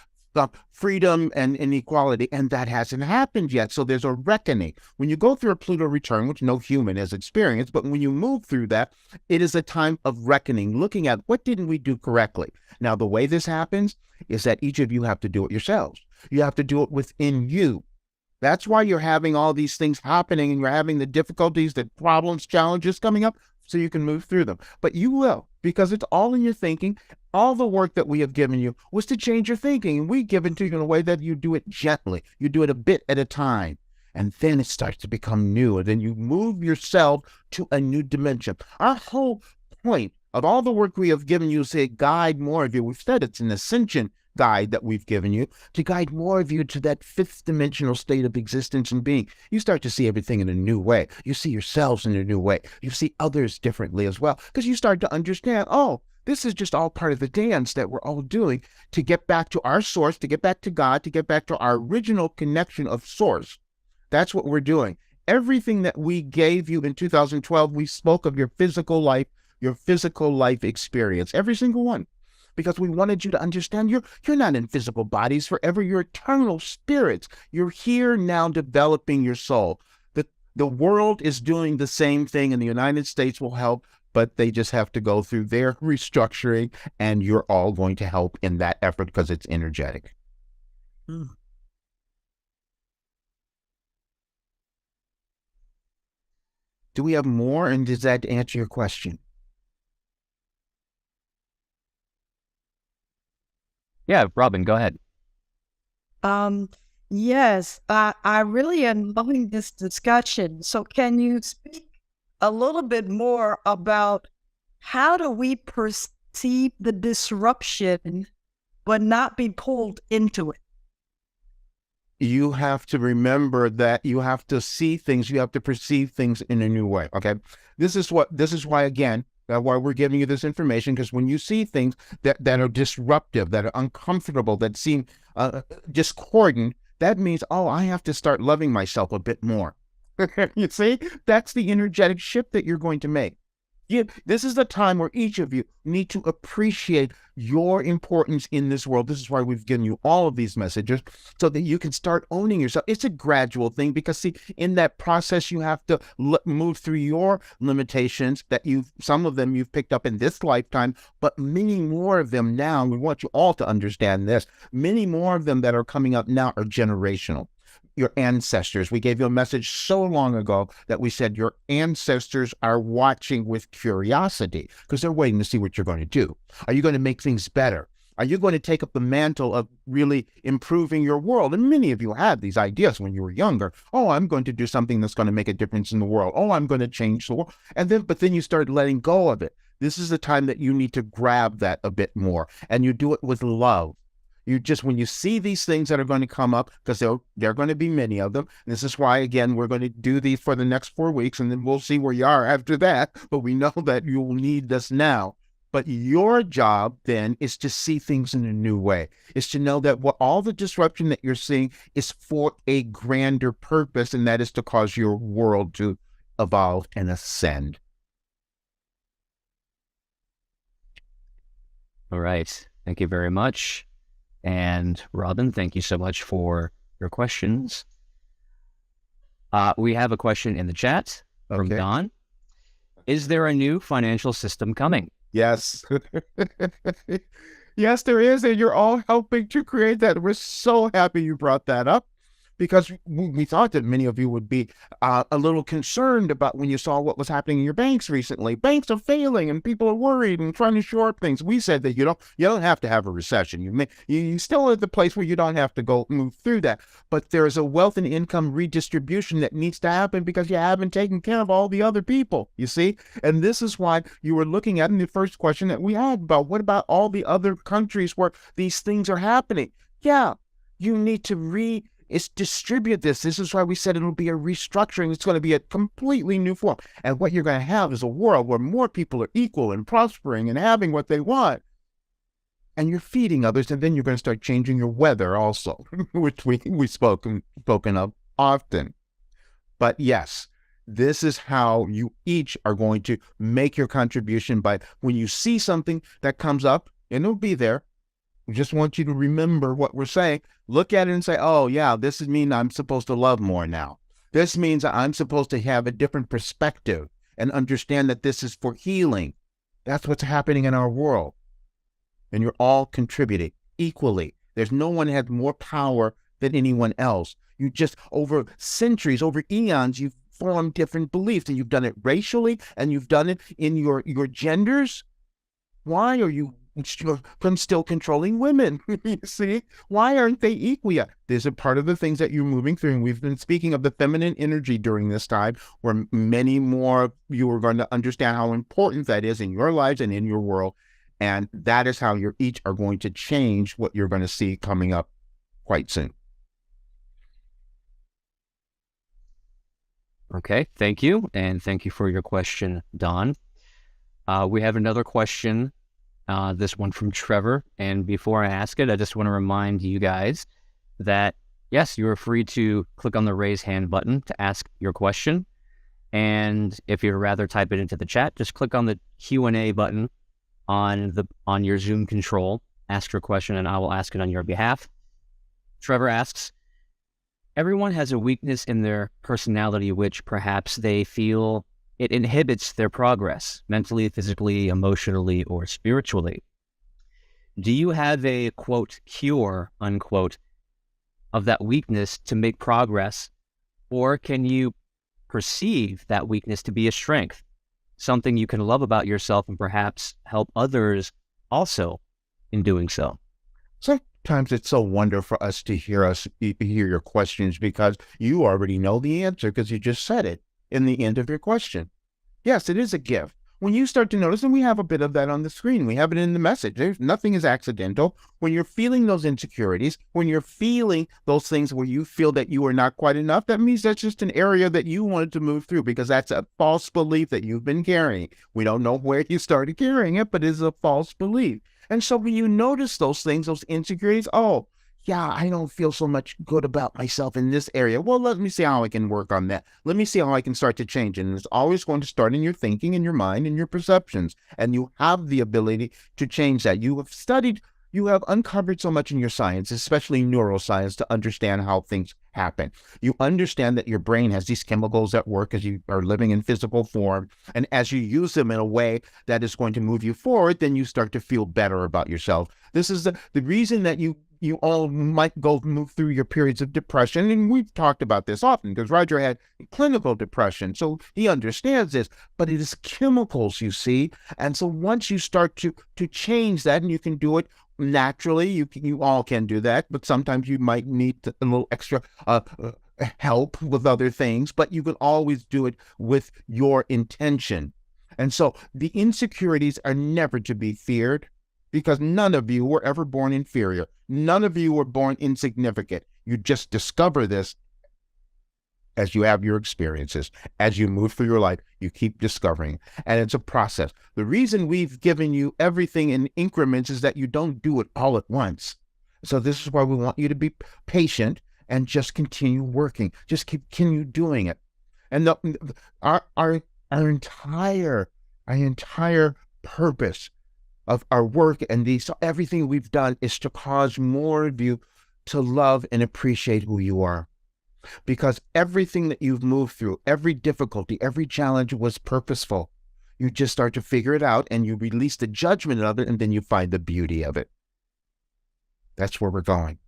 [SPEAKER 1] freedom and inequality, and that hasn't happened yet. So there's a reckoning. When you go through a Pluto return, which no human has experienced, but when you move through that, it is a time of reckoning, looking at what didn't we do correctly. Now, the way this happens is that each of you have to do it yourselves. You have to do it within you. That's why you're having all these things happening, and you're having the difficulties, the problems, challenges coming up, so you can move through them. But you will, because it's all in your thinking. All the work that we have given you was to change your thinking, and we give it to you in a way that you do it gently. You do it a bit at a time, and then it starts to become new, and then you move yourself to a new dimension. Our whole point of all the work we have given you is to guide more of you. We've said it's an ascension guide that we've given you to guide more of you to that fifth dimensional state of existence and being. You start to see everything in a new way. You see yourselves in a new way. You see others differently as well, because you start to understand, oh, this is just all part of the dance that we're all doing to get back to our source, to get back to God, to get back to our original connection of source. That's what we're doing. Everything that we gave you in 2012, we spoke of your physical life experience, every single one. Because we wanted you to understand you're not in physical bodies forever. You're eternal spirits. You're here now developing your soul. The world is doing the same thing, and the United States will help, but they just have to go through their restructuring, and you're all going to help in that effort because it's energetic. Do we have more, and does that answer your question?
[SPEAKER 2] Yeah, Robin, go ahead.
[SPEAKER 3] Yes, I really am loving this discussion. So can you speak a little bit more about how do we perceive the disruption but not be pulled into it?
[SPEAKER 1] You have to remember that you have to see things, you have to perceive things in a new way, okay? This is why, again, why we're giving you this information, because when you see things that are disruptive, that are uncomfortable, that seem discordant, that means, oh, I have to start loving myself a bit more. You see? That's the energetic shift that you're going to make. This is the time where each of you need to appreciate your importance in this world. This is why we've given you all of these messages, so that you can start owning yourself. It's a gradual thing, because see, in that process, you have to move through your limitations that some of them you've picked up in this lifetime, but many more of them now, and we want you all to understand this, many more of them that are coming up now are generational. Your ancestors. We gave you a message so long ago that we said your ancestors are watching with curiosity, because they're waiting to see what you're going to do. Are you going to make things better? Are you going to take up the mantle of really improving your world? And many of you had these ideas when you were younger. Oh, I'm going to do something that's going to make a difference in the world. Oh, I'm going to change the world. But then you start letting go of it. This is the time that you need to grab that a bit more, and you do it with love. You just, when you see these things that are going to come up, because there are going to be many of them. And this is why, again, we're going to do these for the next 4 weeks, and then we'll see where you are after that. But we know that you will need this now. But your job then is to see things in a new way, is to know that what all the disruption that you're seeing is for a grander purpose, and that is to cause your world to evolve and ascend.
[SPEAKER 2] All right. Thank you very much. And Robin, thank you so much for your questions. We have a question in the chat from Don. Is there a new financial system coming?
[SPEAKER 1] Yes. Yes, there is. And you're all helping to create that. We're so happy you brought that up, because we thought that many of you would be a little concerned about when you saw what was happening in your banks recently. Banks are failing and people are worried and trying to shore up things. We said that you don't have to have a recession. You still at the place where you don't have to go move through that. But there's a wealth and income redistribution that needs to happen, because you haven't taken care of all the other people, you see? And this is why you were looking at in the first question that we had about, what about all the other countries where these things are happening? Yeah, you need to distribute this. This is why we said it'll be a restructuring. It's going to be a completely new form. And what you're going to have is a world where more people are equal and prospering and having what they want. And you're feeding others, and then you're going to start changing your weather also, which we've spoken of often. But yes, this is how you each are going to make your contribution. By when you see something that comes up, and it'll be there, we just want you to remember what we're saying. Look at it and say, oh, yeah, this means I'm supposed to love more now. This means I'm supposed to have a different perspective and understand that this is for healing. That's what's happening in our world. And you're all contributing equally. There's no one that has more power than anyone else. You just, over centuries, over eons, you've formed different beliefs, and you've done it racially, and you've done it in your genders. Why are you from still controlling women? You see, why aren't they equal yet? These are part of the things that you're moving through. And we've been speaking of the feminine energy during this time, where many more of you are going to understand how important that is in your lives and in your world. And that is how you each are going to change what you're going to see coming up quite soon.
[SPEAKER 2] Okay, thank you. And thank you for your question, Don. We have another question. This one from Trevor. And before I ask it, I just want to remind you guys that, yes, you are free to click on the raise hand button to ask your question. And if you'd rather type it into the chat, just click on the Q&A button on your Zoom control, ask your question, and I will ask it on your behalf. Trevor asks, everyone has a weakness in their personality which perhaps they feel it inhibits their progress, mentally, physically, emotionally, or spiritually. Do you have a, quote, cure, unquote, of that weakness to make progress, or can you perceive that weakness to be a strength, something you can love about yourself and perhaps help others also in doing so?
[SPEAKER 1] Sometimes it's so wonderful for us to hear your questions, because you already know the answer, because you just said it in the end of your question. Yes, it is a gift. When you start to notice, and we have a bit of that on the screen, we have it in the message. Nothing is accidental. When you're feeling those insecurities, when you're feeling those things where you feel that you are not quite enough, that means that's just an area that you wanted to move through, because that's a false belief that you've been carrying. We don't know where you started carrying it, but it's a false belief. And so when you notice those things, those insecurities, oh, yeah, I don't feel so much good about myself in this area. Well, let me see how I can work on that. Let me see how I can start to change. And it's always going to start in your thinking and your mind and your perceptions. And you have the ability to change that. You have studied, you have uncovered so much in your science, especially neuroscience, to understand how things happen. You understand that your brain has these chemicals at work as you are living in physical form. And as you use them in a way that is going to move you forward, then you start to feel better about yourself. This is the reason that you all might move through your periods of depression. And we've talked about this often, because Roger had clinical depression, so he understands this, but it is chemicals, you see. And so once you start to change that, and you can do it naturally, you all can do that, but sometimes you might need a little extra help with other things, but you can always do it with your intention. And so the insecurities are never to be feared, because none of you were ever born inferior. None of you were born insignificant. You just discover this as you have your experiences. As you move through your life, you keep discovering, and it's a process. The reason we've given you everything in increments is that you don't do it all at once. So this is why we want you to be patient and just continue working. Just continue doing it. And our entire purpose of our work and everything we've done is to cause more of you to love and appreciate who you are. Because everything that you've moved through, every difficulty, every challenge was purposeful. You just start to figure it out and you release the judgment of it, and then you find the beauty of it. That's where we're going.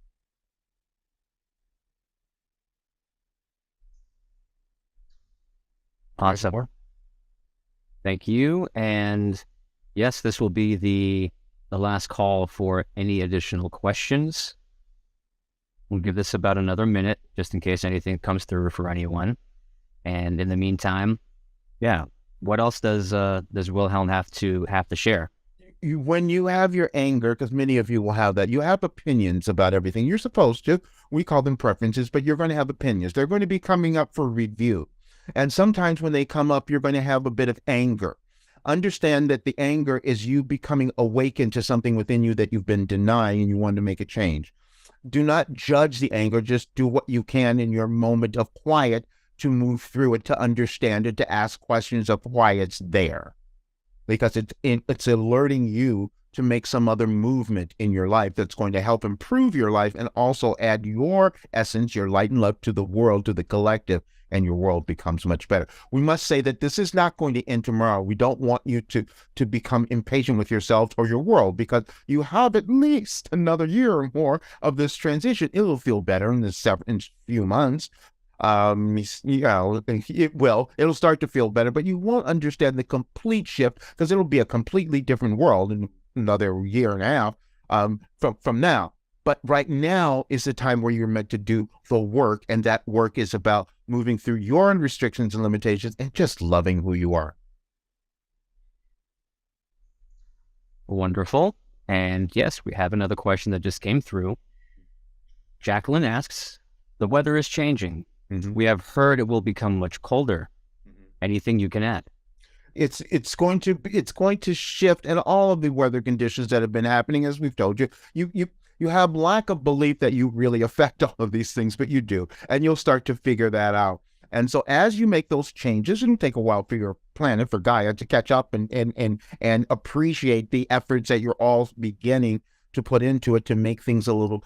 [SPEAKER 2] Awesome. Thank you. And yes, this will be the last call for any additional questions. We'll give this about another minute, just in case anything comes through for anyone. And in the meantime, yeah, what else does Wilhelm have to share?
[SPEAKER 1] When you have your anger, because many of you will have that, you have opinions about everything. You're supposed to. We call them preferences, but you're going to have opinions. They're going to be coming up for review. And sometimes when they come up, you're going to have a bit of anger. Understand that the anger is you becoming awakened to something within you that you've been denying and you want to make a change. Do not judge the anger. Just do what you can in your moment of quiet to move through it, to understand it, to ask questions of why it's there. Because it's alerting you to make some other movement in your life that's going to help improve your life and also add your essence, your light and love to the world, to the collective, and your world becomes much better. We must say that this is not going to end tomorrow. We don't want you to become impatient with yourselves or your world, because you have at least another year or more of this transition. It'll feel better in a few months. It'll start to feel better, but you won't understand the complete shift, because it'll be a completely different world in another year and a half from now. But right now is the time where you're meant to do the work, and that work is about moving through your own restrictions and limitations and just loving who you are.
[SPEAKER 2] Wonderful. And yes, we have another question that just came through. Jacqueline asks, the weather is changing. Mm-hmm. We have heard it will become much colder. Mm-hmm. Anything you can add?
[SPEAKER 1] It's going to shift, and all of the weather conditions that have been happening, as we've told you, you have lack of belief that you really affect all of these things, but you do, and you'll start to figure that out. And so as you make those changes, it'll take a while for your planet, for Gaia, to catch up and appreciate the efforts that you're all beginning to put into it to make things a little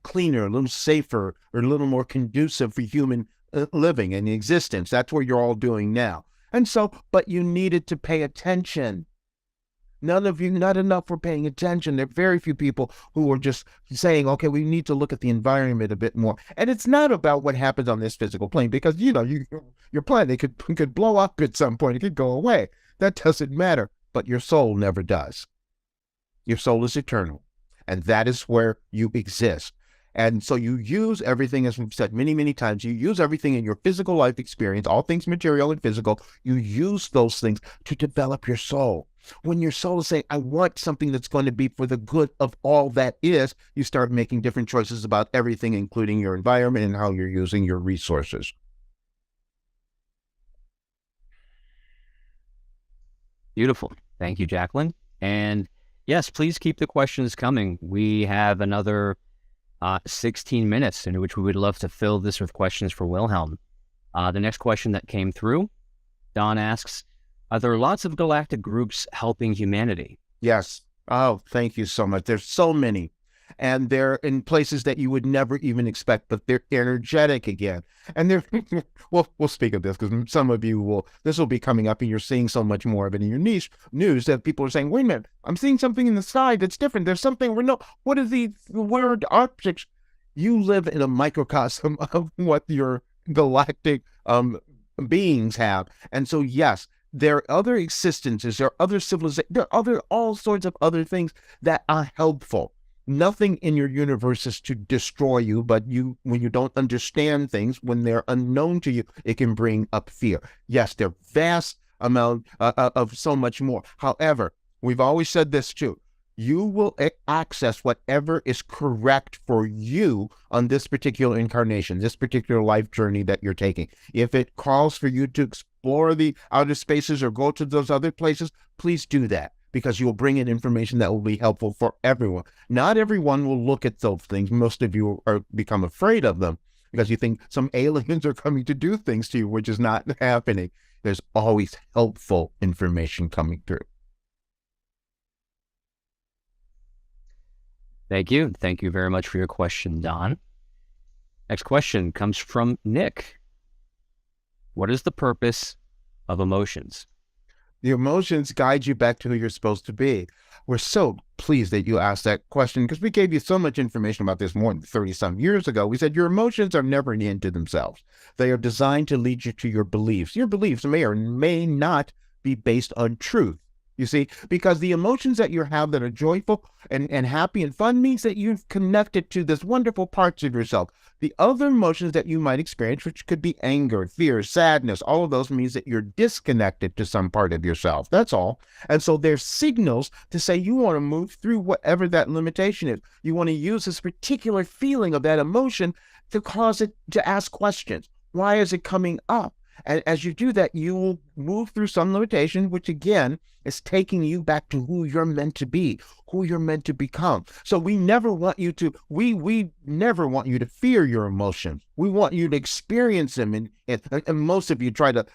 [SPEAKER 1] cleaner, a little safer, or a little more conducive for human living and existence. That's what you're all doing now. And so, but you needed to pay attention. None of you, not enough were paying attention. There are very few people who are just saying, okay, we need to look at the environment a bit more. And it's not about what happens on this physical plane, because, your planet could blow up at some point. It could go away. That doesn't matter. But your soul never does. Your soul is eternal. And that is where you exist. And so you use everything, as we've said many, many times, you use everything in your physical life experience, all things material and physical, you use those things to develop your soul. When your soul is saying, I want something that's going to be for the good of all that is, you start making different choices about everything, including your environment and how you're using your resources.
[SPEAKER 2] Beautiful. Thank you, Jacqueline. And yes, please keep the questions coming. We have another 16 minutes in which we would love to fill this with questions for Wilhelm. The next question that came through, Don asks, are there lots of galactic groups helping humanity?
[SPEAKER 1] Yes. Oh, thank you so much. There's so many. And they're in places that you would never even expect, but they're energetic again. And they're, we'll speak of this, because some of you this will be coming up, and you're seeing so much more of it in your news that people are saying, wait a minute, I'm seeing something in the sky that's different. There's something, what are these weird objects? You live in a microcosm of what your galactic beings have. And so, yes, there are other existences, there are other civilizations, there are all sorts of other things that are helpful. Nothing in your universe is to destroy you, but when you don't understand things, when they're unknown to you, it can bring up fear. Yes, they're vast amount of so much more. However, we've always said this too. you will access whatever is correct for you on this particular incarnation, this particular life journey that you're taking. If it calls for you to explore the outer spaces or go to those other places, please do that, because you'll bring in information that will be helpful for everyone. Not everyone will look at those things. Most of you are become afraid of them because you think some aliens are coming to do things to you, which is not happening. There's always helpful information coming through.
[SPEAKER 2] Thank you. Thank you very much for your question, Don. Next question comes from Nick. What is the purpose of emotions?
[SPEAKER 1] The emotions guide you back to who you're supposed to be. We're so pleased that you asked that question, because we gave you so much information about this more than 30-some years ago. We said your emotions are never an end to themselves. They are designed to lead you to your beliefs. Your beliefs may or may not be based on truth. You see, because the emotions that you have that are joyful and happy and fun means that you've connected to this wonderful parts of yourself. The other emotions that you might experience, which could be anger, fear, sadness, all of those means that you're disconnected to some part of yourself. That's all. And so there's signals to say you want to move through whatever that limitation is. You want to use this particular feeling of that emotion to cause it to ask questions. Why is it coming up? And as you do that, you will move through some limitation, which again is taking you back to who you're meant to be, who you're meant to become. So we never want you to, we never want you to fear your emotions. We want you to experience them. And most of you try to,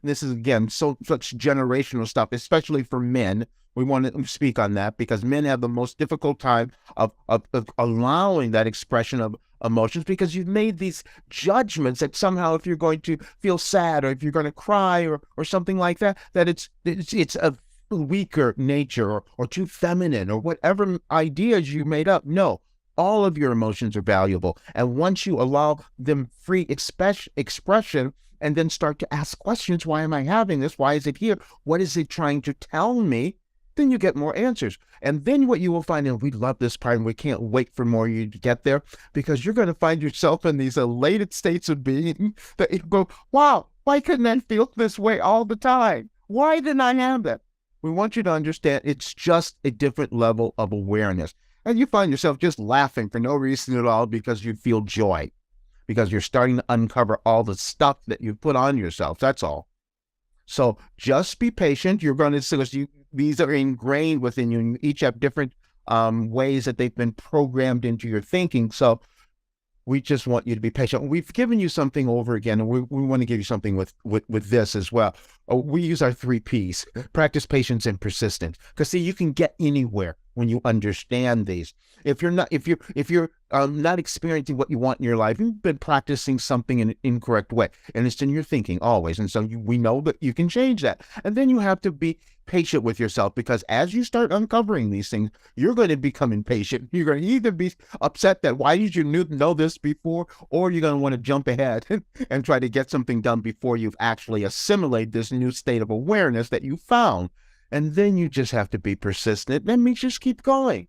[SPEAKER 1] this is again, such generational stuff, especially for men. We want to speak on that because men have the most difficult time of allowing that expression of emotions, because you've made these judgments that somehow if you're going to feel sad or if you're going to cry or something like that, that it's a weaker nature or too feminine or whatever ideas you made up. No, all of your emotions are valuable. And once you allow them free expression and then start to ask questions, why am I having this? Why is it here? What is it trying to tell me? Then you get more answers. And then what you will find, and we love this part and we can't wait for more of you to get there, because you're going to find yourself in these elated states of being that you go, wow, why couldn't I feel this way all the time? Why didn't I have that? We want you to understand it's just a different level of awareness. And you find yourself just laughing for no reason at all because you feel joy, because you're starting to uncover all the stuff that you put on yourself. That's all. So just be patient. You're going to see these are ingrained within you. And you each have different ways that they've been programmed into your thinking. So we just want you to be patient. We've given you something over again, and we want to give you something with this as well. We use our 3 Ps: practice, patience, and persistence. Because see, you can get anywhere when you understand these. If you're not experiencing what you want in your life, you've been practicing something in an incorrect way, and it's in your thinking always. And so we know that you can change that. And then you have to be patient with yourself, because as you start uncovering these things, you're going to become impatient. You're going to either be upset that why did you know this before, or you're going to want to jump ahead and try to get something done before you've actually assimilated this new state of awareness that you found. And then you just have to be persistent. That means just keep going.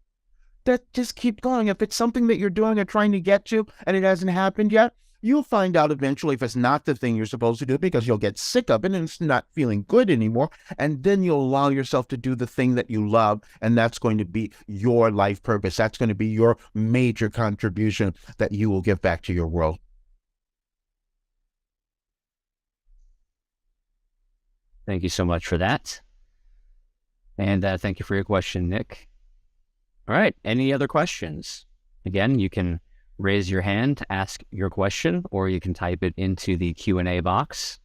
[SPEAKER 1] Just keep going. If it's something that you're doing and trying to get to and it hasn't happened yet, you'll find out eventually if it's not the thing you're supposed to do, because you'll get sick of it and it's not feeling good anymore. And then you'll allow yourself to do the thing that you love, and that's going to be your life purpose. That's going to be your major contribution that you will give back to your world.
[SPEAKER 2] Thank you so much for that. And thank you for your question, Nick. All right. Any other questions? Again, you can raise your hand to ask your question, or you can type it into the Q&A box,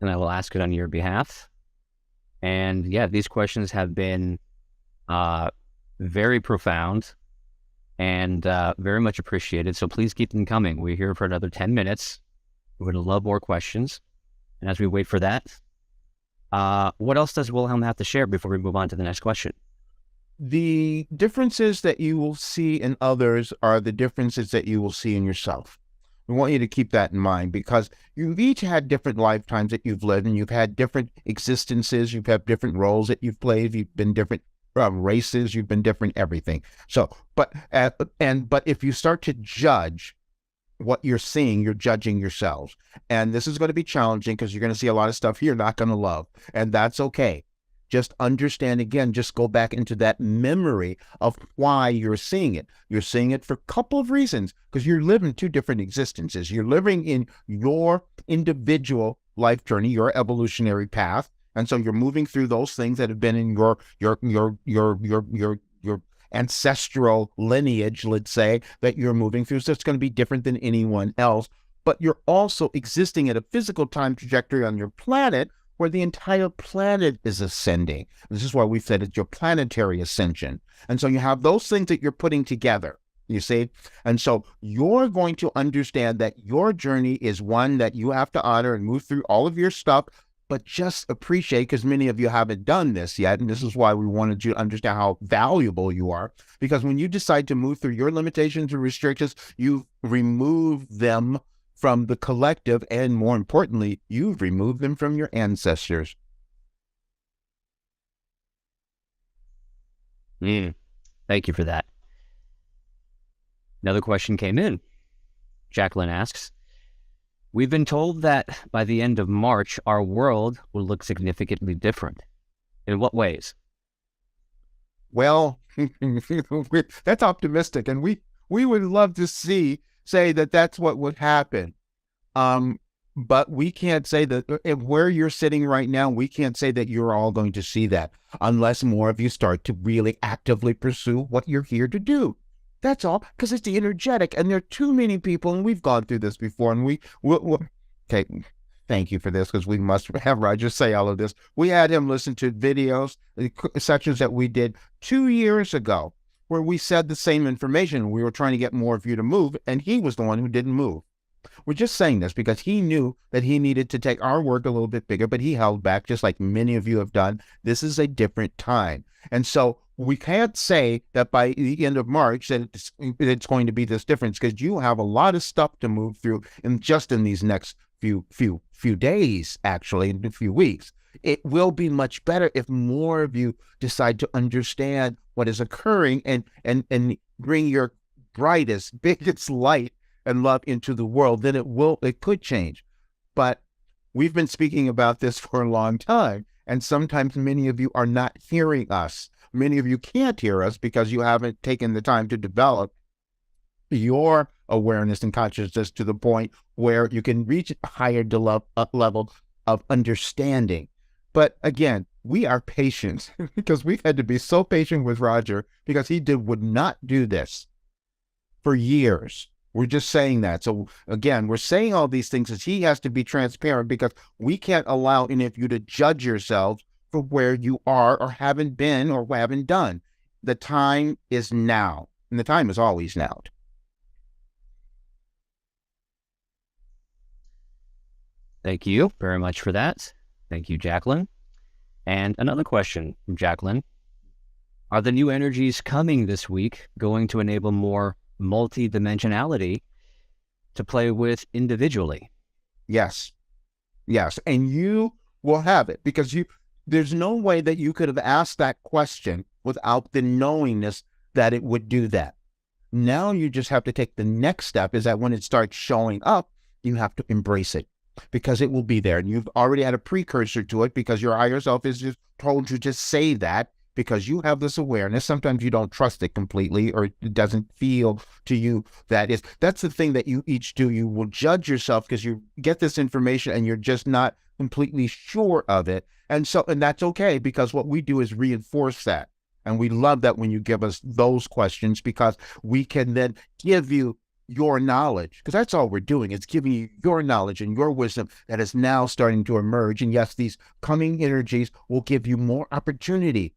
[SPEAKER 2] and I will ask it on your behalf. And yeah, these questions have been very profound and very much appreciated. So please keep them coming. We're here for another 10 minutes. We're going to love more questions. And as we wait for that, what else does Wilhelm have to share before we move on to the next question?
[SPEAKER 1] The differences that you will see in others are the differences that you will see in yourself. We want you to keep that in mind, because you've each had different lifetimes that you've lived, and you've had different existences. You've had different roles that you've played. You've been different races. You've been different everything. So, but if you start to judge what you're seeing, you're judging yourselves. And this is going to be challenging, because you're going to see a lot of stuff you're not going to love, and that's okay. just understand again, just go back into that memory of why you're seeing it. You're seeing it for a couple of reasons, because you're living two different existences. You're living in your individual life journey, your evolutionary path. And so you're moving through those things that have been in your ancestral lineage, let's say, that you're moving through. So it's going to be different than anyone else. But you're also existing at a physical time trajectory on your planet where the entire planet is ascending. This is why we said it's your planetary ascension. And so you have those things that you're putting together, you see? And so you're going to understand that your journey is one that you have to honor and move through all of your stuff, but just appreciate, because many of you haven't done this yet. And this is why we wanted you to understand how valuable you are. Because when you decide to move through your limitations and restrictions, you remove them from the collective, and more importantly, you've removed them from your ancestors.
[SPEAKER 2] Thank you for that. Another question came in. Jacqueline asks, we've been told that by the end of March, our world will look significantly different. In what ways?
[SPEAKER 1] Well, that's optimistic, and we would love to say that that's what would happen. But we can't say that where you're sitting right now, we can't say that you're all going to see that unless more of you start to really actively pursue what you're here to do. That's all, because it's the energetic, and there are too many people, and we've gone through this before, and okay, thank you for this, because we must have Roger say all of this. We had him listen to videos, sections that we did 2 years ago, where we said the same information. We were trying to get more of you to move, and he was the one who didn't move. We're just saying this because he knew that he needed to take our work a little bit bigger, but he held back, just like many of you have done. This is a different time. And so we can't say that by the end of March that it's going to be this difference, because you have a lot of stuff to move through in these next few days, actually, in a few weeks. It will be much better if more of you decide to understand what is occurring and bring your brightest, biggest light and love into the world. Then it could change. But we've been speaking about this for a long time, and sometimes many of you are not hearing us. Many of you can't hear us because you haven't taken the time to develop your awareness and consciousness to the point where you can reach a higher level of understanding. But again, we are patient because we've had to be so patient with Roger, because he would not do this for years. We're just saying that. So again, we're saying all these things as he has to be transparent, because we can't allow any of you to judge yourselves for where you are or haven't been or haven't done. The time is now, and the time is always now.
[SPEAKER 2] Thank you very much for that. Thank you, Jacqueline. And another question from Jacqueline. Are the new energies coming this week going to enable more multi-dimensionality to play with individually?
[SPEAKER 1] Yes. And you will have it, because there's no way that you could have asked that question without the knowingness that it would do that. Now you just have to take the next step, is that when it starts showing up, you have to embrace it, because it will be there. And you've already had a precursor to it, because your higher self is just told you to say that, because you have this awareness. Sometimes you don't trust it completely, or it doesn't feel to you that's the thing that you each do. You will judge yourself because you get this information and you're just not completely sure of it. And that's okay, because what we do is reinforce that. And we love that when you give us those questions, because we can then give you your knowledge, because that's all we're doing. It's giving you your knowledge and your wisdom that is now starting to emerge. And yes, these coming energies will give you more opportunity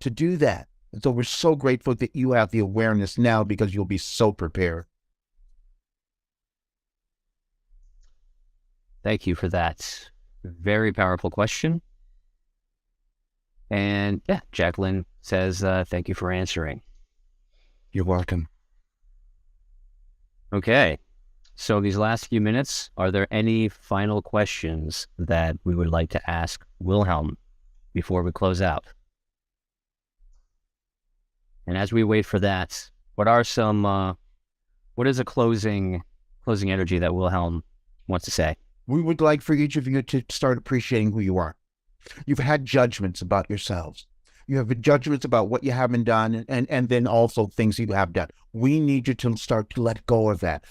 [SPEAKER 1] to do that. And so we're so grateful that you have the awareness now, because you'll be so prepared.
[SPEAKER 2] Thank you for that. Very powerful question. And yeah, Jacqueline says, thank you for answering.
[SPEAKER 1] You're welcome.
[SPEAKER 2] Okay. So these last few minutes, are there any final questions that we would like to ask Wilhelm before we close out? And as we wait for that, what is a closing energy that Wilhelm wants to say?
[SPEAKER 1] We would like for each of you to start appreciating who you are. You've had judgments about yourselves. You have judgments about what you haven't done, and then also things you have done. We need you to start to let go of that.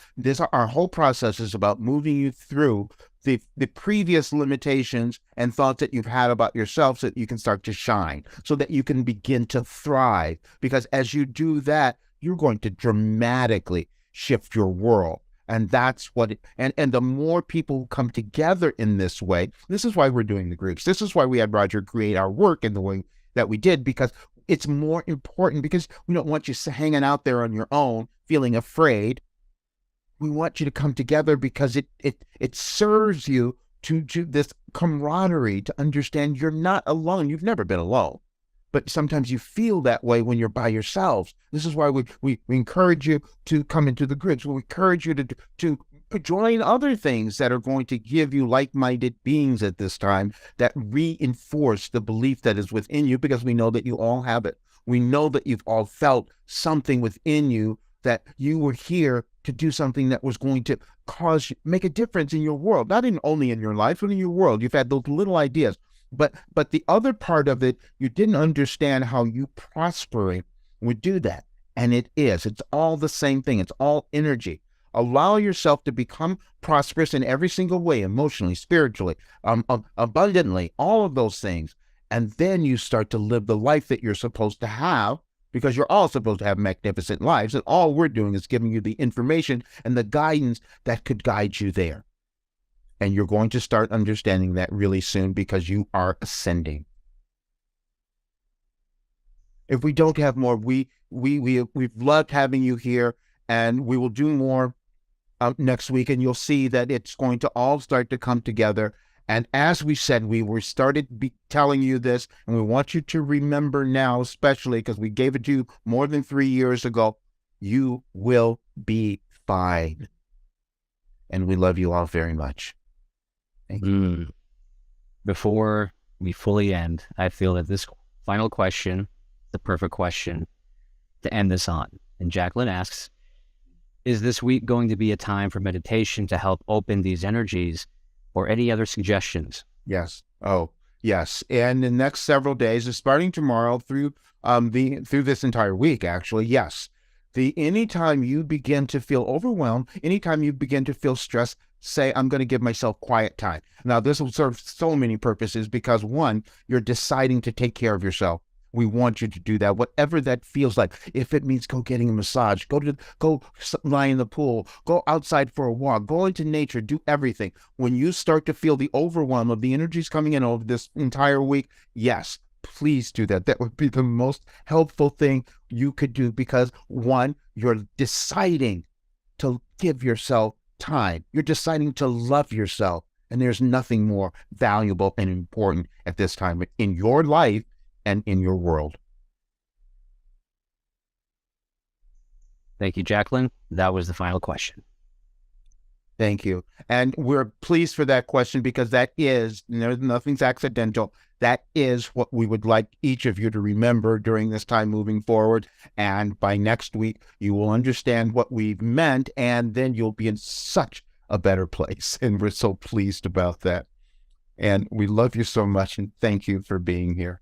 [SPEAKER 1] Our whole process is about moving you through the previous limitations and thoughts that you've had about yourself so that you can start to shine, so that you can begin to thrive. Because as you do that, you're going to dramatically shift your world. And that's what and the more people who come together in this way, this is why we're doing the groups. This is why we had Roger create our work in the way that we did, because it's more important, because we don't want you hanging out there on your own, feeling afraid. We want you to come together because it serves you to this camaraderie, to understand you're not alone. You've never been alone. But sometimes you feel that way when you're by yourselves. This is why we encourage you to come into the groups. We encourage you to join other things that are going to give you like-minded beings at this time that reinforce the belief that is within you, because we know that you all have it. We know that you've all felt something within you, that you were here to do something that was going to make a difference in your world, not only in your life, but in your world. You've had those little ideas. But the other part of it, you didn't understand how you prospering would do that. And it's all the same thing. It's all energy. Allow yourself to become prosperous in every single way, emotionally, spiritually, abundantly, all of those things. And then you start to live the life that you're supposed to have, because you're all supposed to have magnificent lives. And all we're doing is giving you the information and the guidance that could guide you there. And you're going to start understanding that really soon, because you are ascending. If we don't have more, we've loved having you here, and we will do more next week, and you'll see that it's going to all start to come together. And as we said, we started telling you this, and we want you to remember now, especially because we gave it to you more than 3 years ago, you will be fine. And we love you all very much. Thank you.
[SPEAKER 2] Before we fully end, I feel that this final question, the perfect question to end this on. And Jacqueline asks, is this week going to be a time for meditation to help open these energies, or any other suggestions?
[SPEAKER 1] Yes. Oh, yes. And the next several days, starting tomorrow through this entire week, actually, yes. Anytime you begin to feel overwhelmed, anytime you begin to feel stressed, say, I'm going to give myself quiet time. Now, this will serve so many purposes, because one, you're deciding to take care of yourself. We want you to do that, whatever that feels like. If it means go getting a massage, go lie in the pool, go outside for a walk, go into nature, do everything. When you start to feel the overwhelm of the energies coming in over this entire week, yes, please do that. That would be the most helpful thing you could do, because one, you're deciding to give yourself time. You're deciding to love yourself. And there's nothing more valuable and important at this time in your life and in your world.
[SPEAKER 2] Thank you, Jacqueline. That was the final question.
[SPEAKER 1] Thank you. And we're pleased for that question, because that is, nothing's accidental. That is what we would like each of you to remember during this time moving forward. And by next week, you will understand what we've meant, and then you'll be in such a better place. And we're so pleased about that. And we love you so much, and thank you for being here.